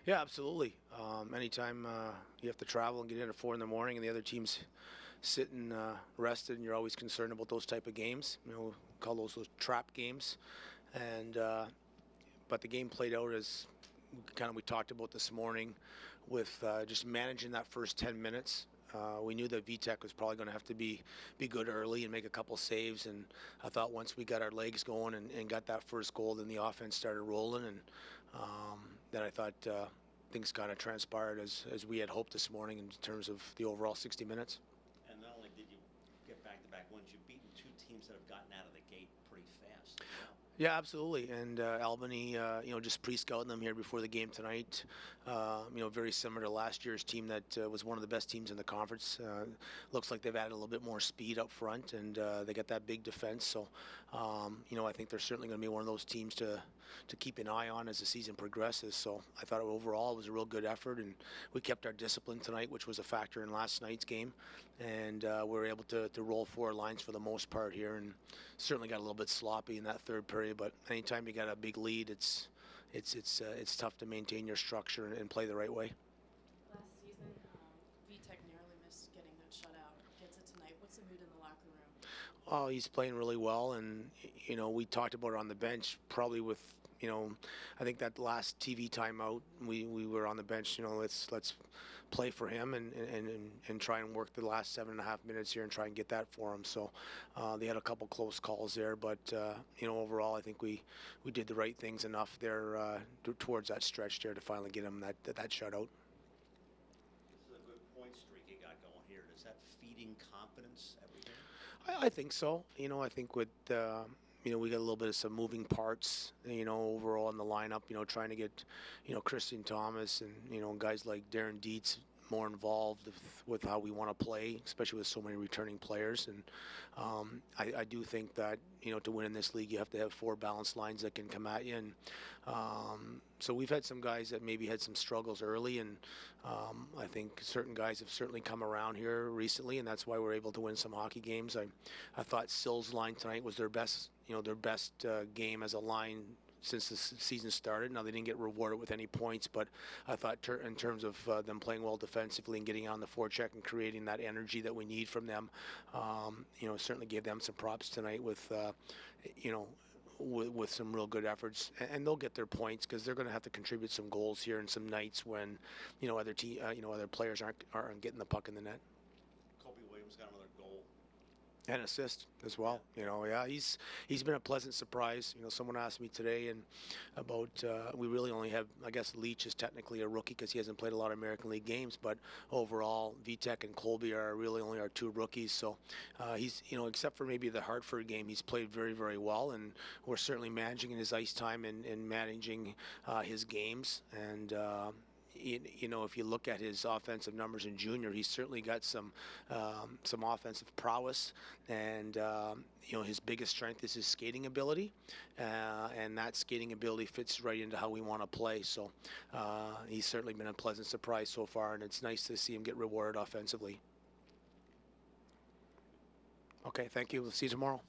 Yeah, absolutely. Anytime you have to travel and get in at 4 in the morning, and the other team's sitting rested, and you're always concerned about those type of games. Call those trap games, and but the game played out as kind of we talked about this morning, with just managing that first 10 minutes. We knew that VTech was probably going to have to be good early and make a couple saves, and I thought once we got our legs going and got that first goal, then the offense started rolling, and then I thought things kind of transpired as we had hoped this morning in terms of the overall 60 minutes. And not only did you get back-to-back wins, you've beaten two teams that have gotten out of the gate pretty fast. Yeah, absolutely. And Albany, just pre-scouting them here before the game tonight. Very similar to last year's team that was one of the best teams in the conference. Looks like they've added a little bit more speed up front, and they got that big defense. So, I think they're certainly going to be one of those teams to keep an eye on as the season progresses. So, I thought overall it was a real good effort, and we kept our discipline tonight, which was a factor in last night's game, and we were able to roll 4 lines for the most part here, and certainly got a little bit sloppy in that third period. But anytime you got a big lead, it's tough to maintain your structure and play the right way. Last season, VTech narrowly missed getting that shutout. Gets it tonight. What's the mood in the locker room? Oh, he's playing really well, and we talked about it on the bench, probably with I think that last TV timeout, we were on the bench. Let's play for him and try and work the last 7.5 minutes here and try and get that for him. So they had a couple close calls there, but overall, I think we did the right things enough there towards that stretch there to finally get him that shutout. This is a good point streak you got going here. Is that feeding confidence, everything? I think so. I think with we got a little bit of some moving parts, overall in the lineup, trying to get, Christian Thomas and, guys like Darren Dietz more involved with how we want to play, especially with so many returning players. And I do think that, to win in this league, you have to have 4 balanced lines that can come at you. And so we've had some guys that maybe had some struggles early, and I think certain guys have certainly come around here recently, and that's why we're able to win some hockey games. I thought Sills' line tonight was their best game as a line since the season started. Now, they didn't get rewarded with any points, but I thought in terms of them playing well defensively and getting on the forecheck and creating that energy that we need from them, certainly gave them some props tonight with some real good efforts, and they'll get their points because they're going to have to contribute some goals here and some nights when other players aren't getting the puck in the net. Kobe Williams got another goal. And assist as well. He's been a pleasant surprise. Someone asked me today about we really only have, I guess Leach is technically a rookie because he hasn't played a lot of American League games, but overall Vitek and Colby are really only our 2 rookies. So he's except for maybe the Hartford game, he's played very, very well, and we're certainly managing his ice time and managing his games. And if you look at his offensive numbers in junior, he's certainly got some offensive prowess, and his biggest strength is his skating ability, and that skating ability fits right into how we want to play. So he's certainly been a pleasant surprise so far, and it's nice to see him get rewarded offensively. Okay, thank you. We'll see you tomorrow.